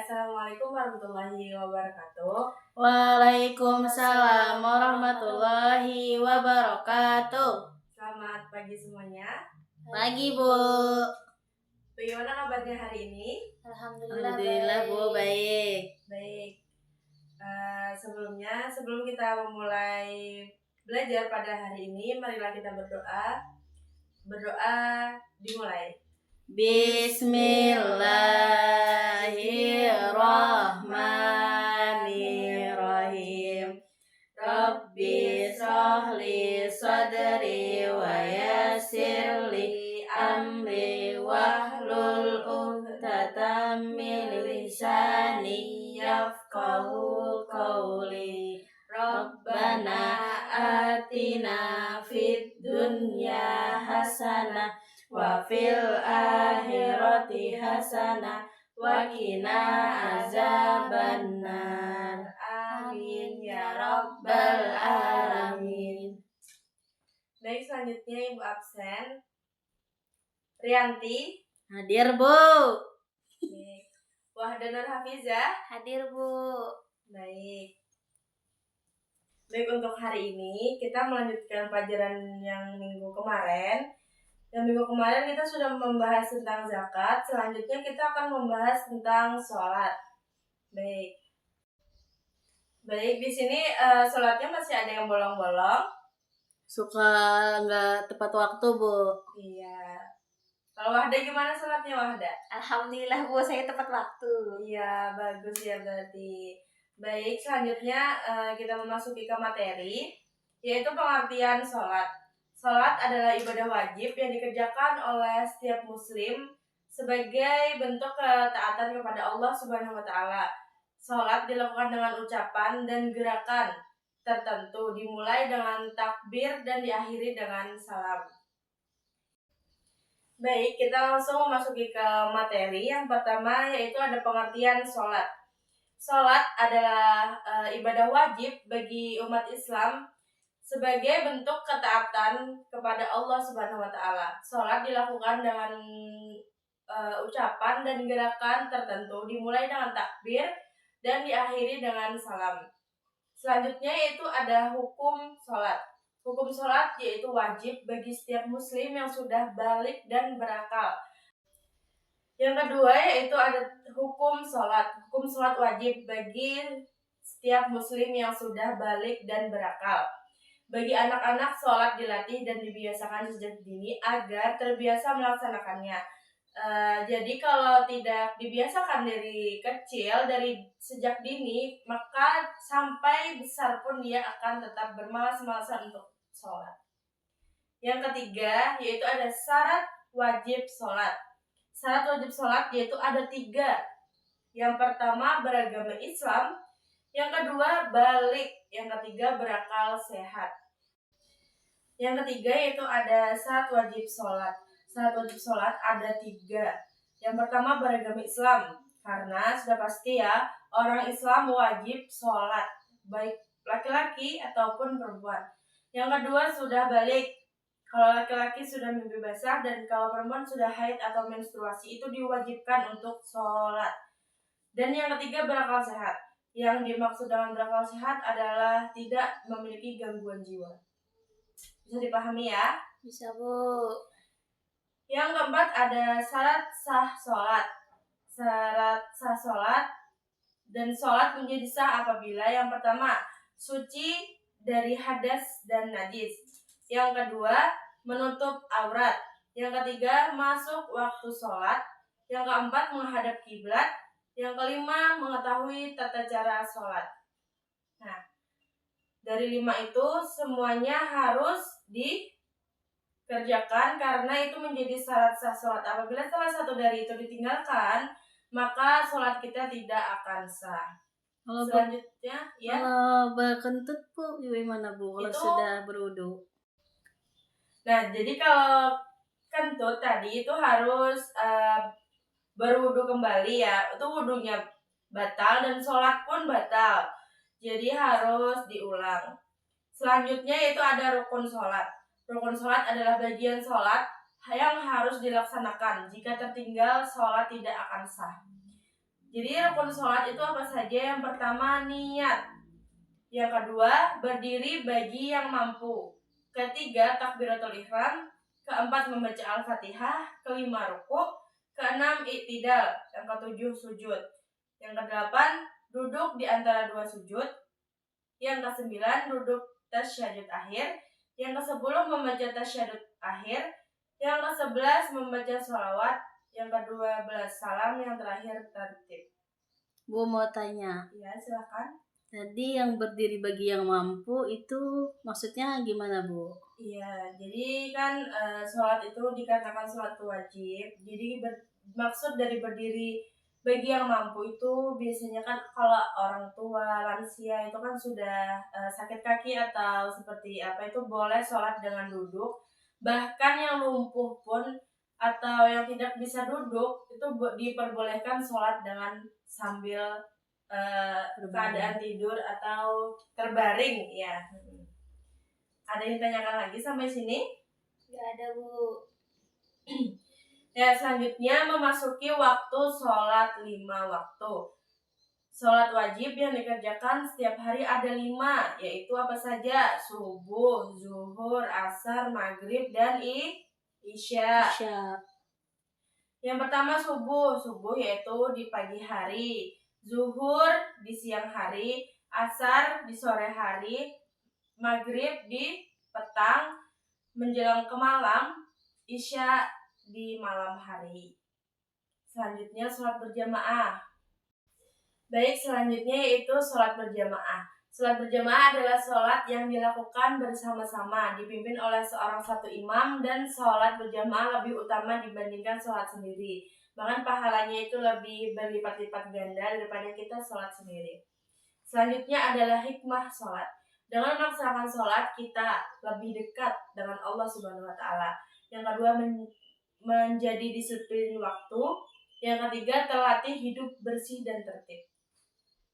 Assalamualaikum warahmatullahi wabarakatuh. Waalaikumsalam warahmatullahi wabarakatuh. Selamat pagi semuanya. Pagi, Bu. Bagaimana kabarnya hari ini? Alhamdulillah, Bu, baik. Baik. Sebelum kita memulai belajar pada hari ini, marilah kita berdoa. Berdoa dimulai. Bismillahirrahmanirrahim. Rabbi shrahli sadri wa yassirli amri wahlul 'uqdatam min lisani yafqahu qawli. Rabbana atina fid dunya hasanah wa fil akhirati hasanah wa qina azabannar. Amin ya Rabbal alamin. Baik, selanjutnya Ibu absen. Rianti. Hadir, Bu. Baik. Wahda Nur Hafizah. Hadir, Bu. Baik. Baik, untuk hari ini kita melanjutkan pelajaran yang minggu kemarin. Yang minggu kemarin kita sudah membahas tentang zakat. Selanjutnya kita akan membahas tentang sholat. Baik, di sini sholatnya masih ada yang bolong-bolong. Suka nggak tepat waktu, Bu. Iya. Kalau Wahda gimana sholatnya, Wahda? Alhamdulillah, Bu, saya tepat waktu. Iya, bagus ya berarti. Baik, selanjutnya kita memasuki ke materi, yaitu pengertian sholat. Sholat adalah ibadah wajib yang dikerjakan oleh setiap muslim sebagai bentuk ketaatan kepada Allah Subhanahu wa Ta'ala. Sholat dilakukan dengan ucapan dan gerakan tertentu, dimulai dengan takbir dan diakhiri dengan salam. Baik, kita langsung memasuki ke materi. Yang pertama yaitu ada pengertian sholat. Sholat adalah ibadah wajib bagi umat Islam sebagai bentuk ketaatan kepada Allah Subhanahu wa Ta'ala. Sholat dilakukan dengan ucapan dan gerakan tertentu, dimulai dengan takbir dan diakhiri dengan salam. Selanjutnya yaitu ada hukum sholat. Hukum sholat yaitu wajib bagi setiap muslim yang sudah balik dan berakal. Yang kedua yaitu ada hukum sholat. Hukum sholat wajib bagi setiap muslim yang sudah balik dan berakal. Bagi anak-anak, sholat dilatih dan dibiasakan sejak dini agar terbiasa melaksanakannya. Jadi kalau tidak dibiasakan dari kecil, dari sejak dini, maka sampai besar pun dia akan tetap bermalas-malasan untuk sholat. Yang ketiga yaitu ada syarat wajib sholat. Syarat wajib sholat yaitu ada 3. Yang pertama beragama Islam, yang kedua balik, yang ketiga berakal sehat. Yang ketiga yaitu ada syarat wajib sholat. Syarat wajib sholat ada 3. Yang pertama beragama Islam, karena sudah pasti ya orang Islam wajib sholat, baik laki-laki ataupun perempuan. Yang kedua sudah balik. Kalau laki-laki sudah mimpi basah dan kalau perempuan sudah haid atau menstruasi, itu diwajibkan untuk sholat. Dan yang ketiga berakal sehat. Yang dimaksud dengan berakal sehat adalah tidak memiliki gangguan jiwa. Bisa dipahami ya? Bisa, Bu. Yang keempat ada syarat sah sholat. Syarat sah sholat dan sholat menjadi sah apabila yang pertama suci dari hadas dan najis. Yang kedua menutup aurat. Yang ketiga masuk waktu sholat. Yang keempat menghadap kiblat. Yang kelima mengetahui tata cara sholat. Nah, dari 5 itu semuanya harus dikerjakan karena itu menjadi syarat sah sholat. Apabila salah satu dari itu ditinggalkan, maka sholat kita tidak akan sah. Selanjutnya ya. Kalau berkentut, Bu, gimana, Bu? Kalau Itu sudah berwudu. Nah, jadi kalau kentut tadi itu harus berwudu kembali ya. Itu wudunya batal dan sholat pun batal. Jadi harus diulang. Selanjutnya itu ada rukun sholat. Rukun sholat adalah bagian sholat yang harus dilaksanakan. Jika tertinggal, sholat tidak akan sah. Jadi rukun sholat itu apa saja? Yang pertama niat, yang kedua berdiri bagi yang mampu, ketiga takbiratul ihram, keempat membaca al-fatihah, kelima ruku, keenam i'tidal, yang ketujuh sujud, yang kedelapan duduk di antara dua sujud, yang kesembilan duduk tasyahud akhir, yang kesepuluh membaca tasyahud akhir, yang ke-11 membaca sholawat, yang ke-12 salam, yang terakhir tertib. Bu mau tanya. Ya, silakan. Tadi yang berdiri bagi yang mampu itu maksudnya gimana, Bu? Iya, jadi kan sholat itu dikatakan sholat wajib. Jadi maksud dari berdiri bagi yang mampu itu biasanya kan kalau orang tua, lansia itu kan sudah sakit kaki atau seperti apa itu boleh sholat dengan duduk. Bahkan yang lumpuh pun atau yang tidak bisa duduk itu diperbolehkan sholat dengan sambil keadaan tidur atau terbaring ya. Ada yang ditanyakan lagi sampai sini? Gak ada, Bu. Ya, selanjutnya memasuki waktu sholat 5 waktu. Sholat wajib yang dikerjakan setiap hari ada 5, yaitu apa saja? Subuh, zuhur, asar, maghrib, dan isya. Yang pertama subuh. Subuh yaitu di pagi hari, zuhur di siang hari, asar di sore hari, maghrib di petang menjelang ke malam, isya di malam hari. Selanjutnya sholat berjamaah. Baik, selanjutnya yaitu sholat berjamaah. Sholat berjamaah adalah sholat yang dilakukan bersama-sama, dipimpin oleh seorang satu imam, dan sholat berjamaah lebih utama dibandingkan sholat sendiri. Bahkan pahalanya itu lebih berlipat-lipat ganda daripada kita sholat sendiri. Selanjutnya adalah hikmah sholat. Dengan melaksanakan sholat, kita lebih dekat dengan Allah Subhanahu wa Ta'ala. Yang kedua, menjadi disiplin waktu. Yang ketiga, terlatih hidup bersih dan tertib.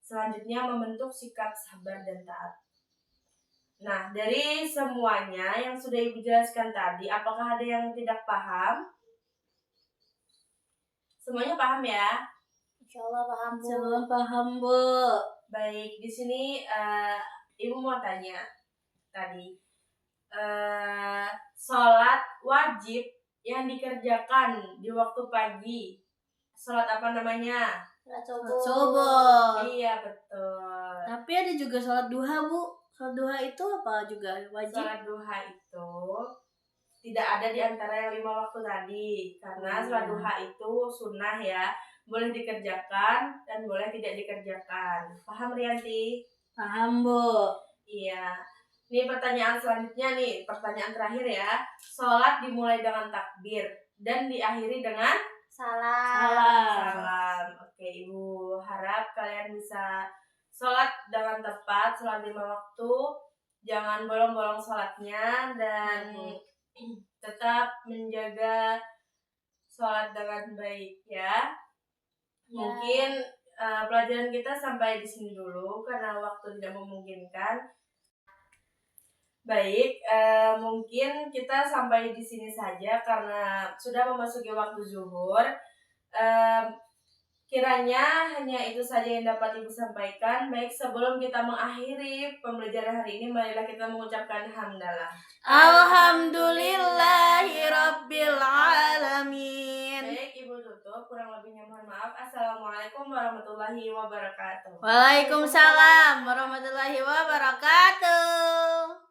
Selanjutnya, membentuk sikap sabar dan taat. Nah, dari semuanya yang sudah Ibu jelaskan tadi, apakah ada yang tidak paham? Semuanya paham ya? Insyaallah paham, Bu. Insyaallah paham, Bu. Baik, di sini Ibu mau tanya tadi, sholat wajib yang dikerjakan di waktu pagi, sholat apa namanya? Sholat subuh. Iya, betul. Tapi ada juga sholat duha, Bu. Sholat duha itu apa juga wajib? Sholat duha itu tidak ada di antara yang 5 waktu tadi, karena sholat duha itu sunnah ya, boleh dikerjakan dan boleh tidak dikerjakan. Paham, Rianti? Paham, Bu. Iya. Ini pertanyaan selanjutnya nih, pertanyaan terakhir ya. Sholat dimulai dengan takbir dan diakhiri dengan salam. Oke, Ibu harap kalian bisa sholat dengan tepat, sholat 5 waktu. Jangan bolong-bolong sholatnya dan tetap menjaga sholat dengan baik ya. Mungkin pelajaran kita sampai di sini dulu karena waktu tidak memungkinkan. Baik, mungkin kita sampai di sini saja karena sudah memasuki waktu zuhur. Kiranya hanya itu saja yang dapat Ibu sampaikan. Baik, sebelum kita mengakhiri pembelajaran hari ini, marilah kita mengucapkan hamdalah. Alhamdulillahirabbil alamin. Baik, Ibu tutup. Kurang lebihnya mohon maaf. Assalamualaikum warahmatullahi wabarakatuh. Waalaikumsalam warahmatullahi wabarakatuh.